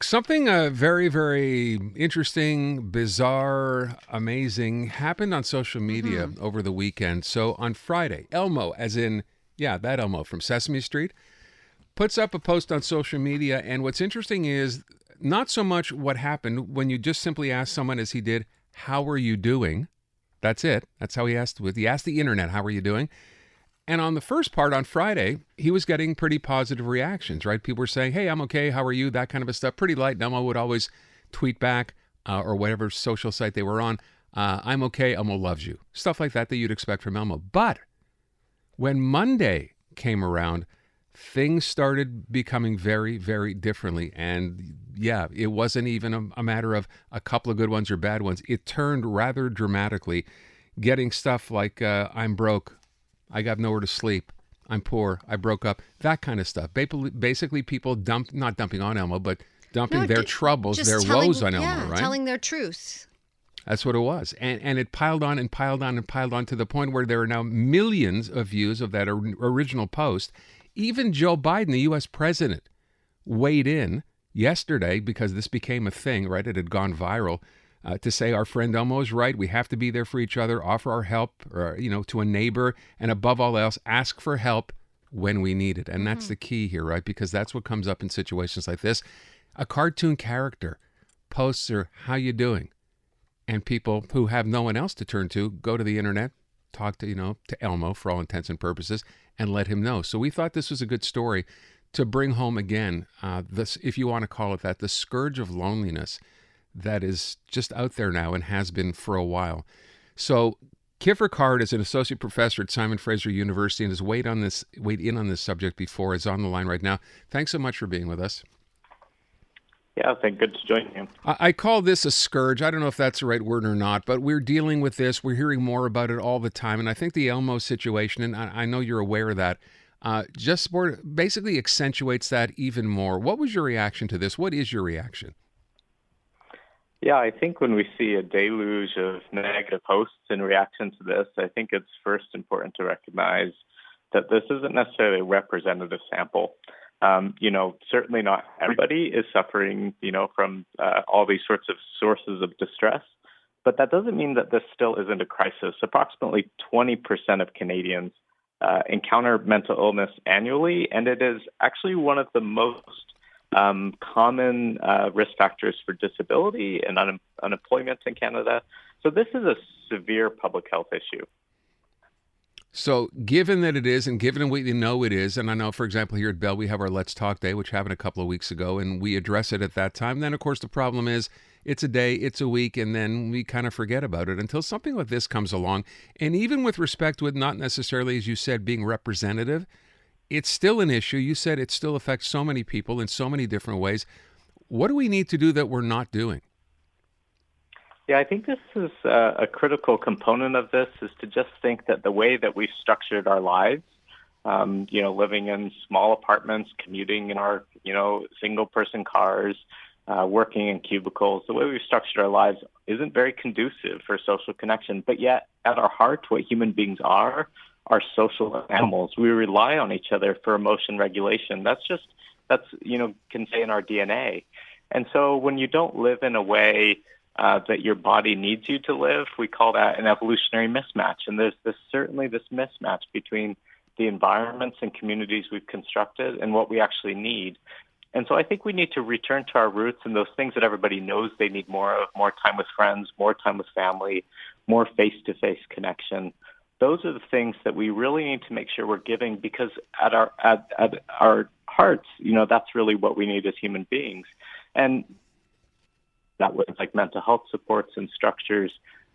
Something very, very interesting, bizarre, amazing happened on social media Mm-hmm. over the weekend. So on Friday, Elmo, as in, yeah, that Elmo from Sesame Street, puts up a post on social media. And what's interesting is not so much what happened when you just simply ask someone, as he did, how are you doing? That's it. That's how he asked with. He asked the internet, how are you doing? And on the first part on Friday, he was getting pretty positive reactions, right? People were saying, hey, I'm okay. How are you? That kind of a stuff. Pretty light. Elmo would always tweet back or whatever social site they were on. I'm okay. Elmo loves you. Stuff like that you'd expect from Elmo. But when Monday came around, things started becoming very, very differently. And yeah, it wasn't even a matter of a couple of good ones or bad ones. It turned rather dramatically, getting stuff like, I'm broke. I got nowhere to sleep. I'm poor. I broke up. That kind of stuff. Basically, people not dumping on Elmo, but dumping No, their troubles, their just woes telling, on Elmo, yeah, right? telling their truth. That's what it was. And it piled on and piled on and piled on to the point where there are now millions of views of that original post. Even Joe Biden, the U.S. president, weighed in yesterday because this became a thing, right? It had gone viral. To say our friend Elmo is right. We have to be there for each other, offer our help, or, to a neighbor, and above all else, ask for help when we need it. And that's Mm-hmm. the key here, right? Because that's what comes up in situations like this. A cartoon character posts her, how you doing? And people who have no one else to turn to go to the internet, talk to Elmo for all intents and purposes, and let him know. So we thought this was a good story to bring home again, this, if you want to call it that, the scourge of loneliness that is just out there now and has been for a while. So Kiffer Card is an associate professor at Simon Fraser University and has weighed in on this subject before, is on the line right now. Thanks so much for being with us. Yeah, thank good to join you. I call this a scourge. I don't know if that's the right word or not, but we're dealing with this. We're hearing more about it all the time. And I think the Elmo situation, and I know you're aware of that, just basically accentuates that even more. What was your reaction to this? What is your reaction? Yeah, I think when we see a deluge of negative posts in reaction to this, I think it's first important to recognize that this isn't necessarily a representative sample. Certainly not everybody is suffering, from all these sorts of sources of distress. But that doesn't mean that this still isn't a crisis. Approximately 20% of Canadians encounter mental illness annually, and it is actually one of the most common risk factors for disability and unemployment in Canada. So this is a severe public health issue. So given that it is, and given what you know it is, and I know, for example, here at Bell, we have our Let's Talk Day, which happened a couple of weeks ago, and we address it at that time. Then, of course, the problem is it's a day, it's a week, and then we kind of forget about it until something like this comes along. And even with respect to it, not necessarily, as you said, being representative, it's still an issue. You said it still affects so many people in so many different ways. What do we need to do that we're not doing? Yeah, I think this is a critical component of this is to just think that the way that we've structured our lives, living in small apartments, commuting in our, single person cars, working in cubicles, the way we've structured our lives isn't very conducive for social connection. But yet, at our heart, what human beings are social animals. We rely on each other for emotion regulation. Can say in our DNA. And so when you don't live in a way that your body needs you to live, we call that an evolutionary mismatch. And there's certainly this mismatch between the environments and communities we've constructed and what we actually need. And so I think we need to return to our roots and those things that everybody knows they need more of: more time with friends, more time with family, more face-to-face connection. Those are the things that we really need to make sure we're giving, because at our hearts, that's really what we need as human beings. And that was like mental health supports and structures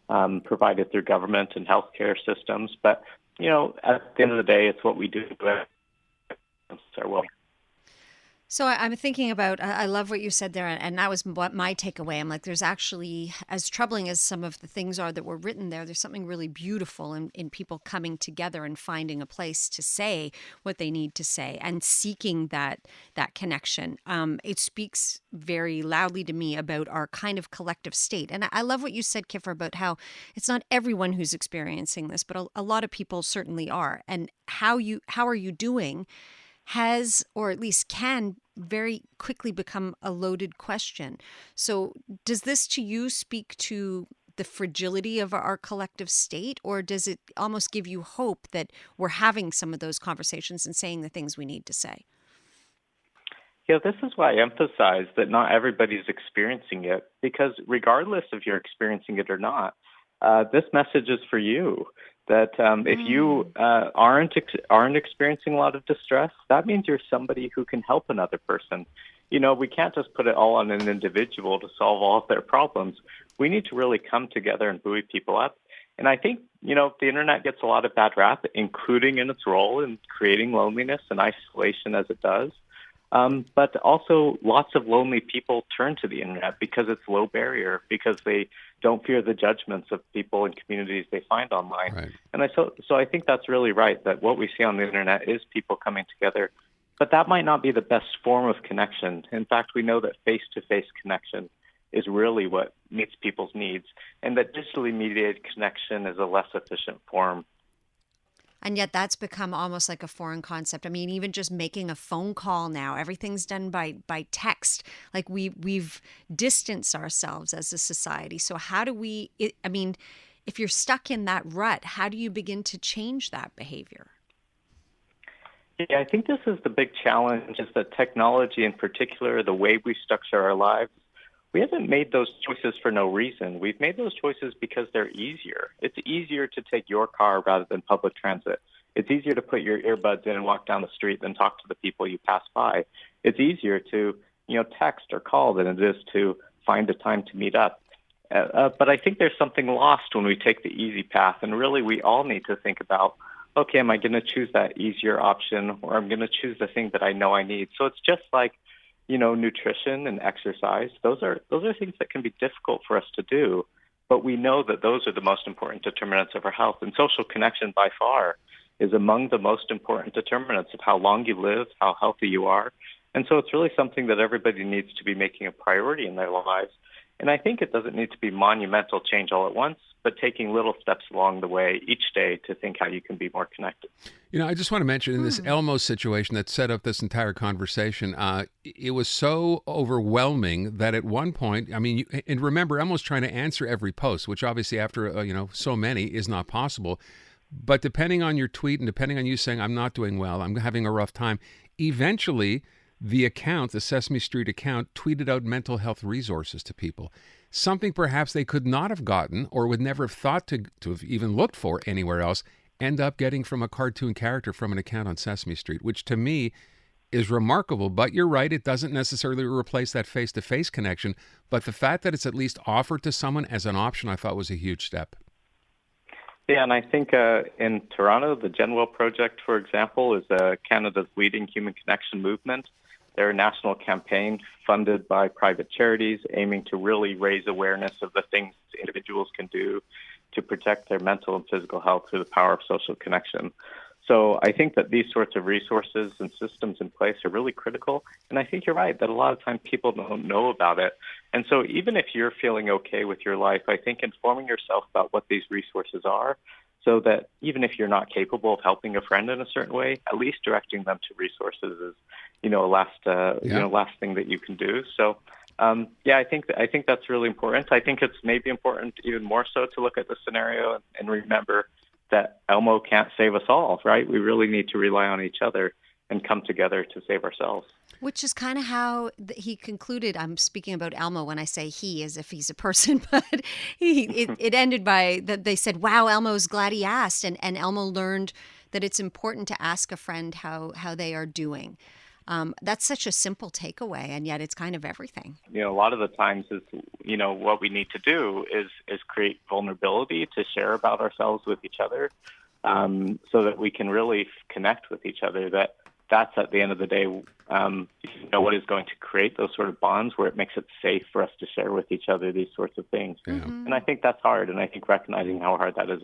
provided through government and healthcare systems. But, at the end of the day, it's what we do. So I'm thinking about, I love what you said there, and that was what my takeaway. I'm like, there's actually, as troubling as some of the things are that were written there, there's something really beautiful in people coming together and finding a place to say what they need to say and seeking that connection. It speaks very loudly to me about our kind of collective state. And I love what you said, Kiffer, about how it's not everyone who's experiencing this, but a lot of people certainly are. And how are you doing has, or at least can very quickly become a loaded question. So does this to you speak to the fragility of our collective state, or does it almost give you hope that we're having some of those conversations and saying the things we need to say? Yeah, this is why I emphasize that not everybody's experiencing it, because regardless if you're experiencing it or not, this message is for you. That if you aren't experiencing a lot of distress, that means you're somebody who can help another person. We can't just put it all on an individual to solve all of their problems. We need to really come together and buoy people up. And I think, the internet gets a lot of bad rap, including in its role in creating loneliness and isolation as it does. But also lots of lonely people turn to the internet because it's low barrier, because they don't fear the judgments of people and communities they find online. Right. And so I think that's really right, that what we see on the internet is people coming together. But that might not be the best form of connection. In fact, we know that face-to-face connection is really what meets people's needs, and that digitally mediated connection is a less efficient form. And yet that's become almost like a foreign concept. I mean, even just making a phone call now, everything's done by text. Like we've distanced ourselves as a society. So how do if you're stuck in that rut, how do you begin to change that behavior? Yeah, I think this is the big challenge, is that technology in particular, the way we structure our lives, we haven't made those choices for no reason. We've made those choices because they're easier. It's easier to take your car rather than public transit. It's easier to put your earbuds in and walk down the street than talk to the people you pass by. It's easier to, text or call than it is to find a time to meet up. But I think there's something lost when we take the easy path. And really, we all need to think about, okay, am I going to choose that easier option, or I'm going to choose the thing that I know I need? So it's just like, nutrition and exercise. Those are things that can be difficult for us to do, but we know that those are the most important determinants of our health. And social connection by far is among the most important determinants of how long you live, how healthy you are. And so it's really something that everybody needs to be making a priority in their lives. And I think it doesn't need to be monumental change all at once, but taking little steps along the way each day to think how you can be more connected. I just want to mention in this Elmo situation that set up this entire conversation, it was so overwhelming that at one point, and remember, Elmo's trying to answer every post, which obviously after, so many is not possible. But depending on your tweet and depending on you saying, I'm not doing well, I'm having a rough time, eventually the Sesame Street account, tweeted out mental health resources to people. Something perhaps they could not have gotten or would never have thought to have even looked for anywhere else, end up getting from a cartoon character from an account on Sesame Street, which to me is remarkable. But you're right, it doesn't necessarily replace that face-to-face connection. But the fact that it's at least offered to someone as an option, I thought was a huge step. Yeah, and I think in Toronto, the Genwell Project, for example, is Canada's leading human connection movement. They're a national campaign funded by private charities aiming to really raise awareness of the things individuals can do to protect their mental and physical health through the power of social connection. So I think that these sorts of resources and systems in place are really critical. And I think you're right that a lot of times people don't know about it. And so even if you're feeling okay with your life, I think informing yourself about what these resources are, so that even if you're not capable of helping a friend in a certain way, at least directing them to resources is, last thing that you can do. So, I think that's really important. I think it's maybe important even more so to look at the scenario and remember that Elmo can't save us all, right? We really need to rely on each other and come together to save ourselves. Which is kind of how he concluded. I'm speaking about Elmo when I say he, as if he's a person, but it ended by that they said, wow, Elmo's glad he asked. And Elmo learned that it's important to ask a friend how they are doing. That's such a simple takeaway, and yet it's kind of everything. A lot of the times is, what we need to do is create vulnerability to share about ourselves with each other, so that we can really connect with each other. That's at the end of the day, what is going to create those sort of bonds where it makes it safe for us to share with each other these sorts of things. Yeah. And I think that's hard, and I think recognizing how hard that is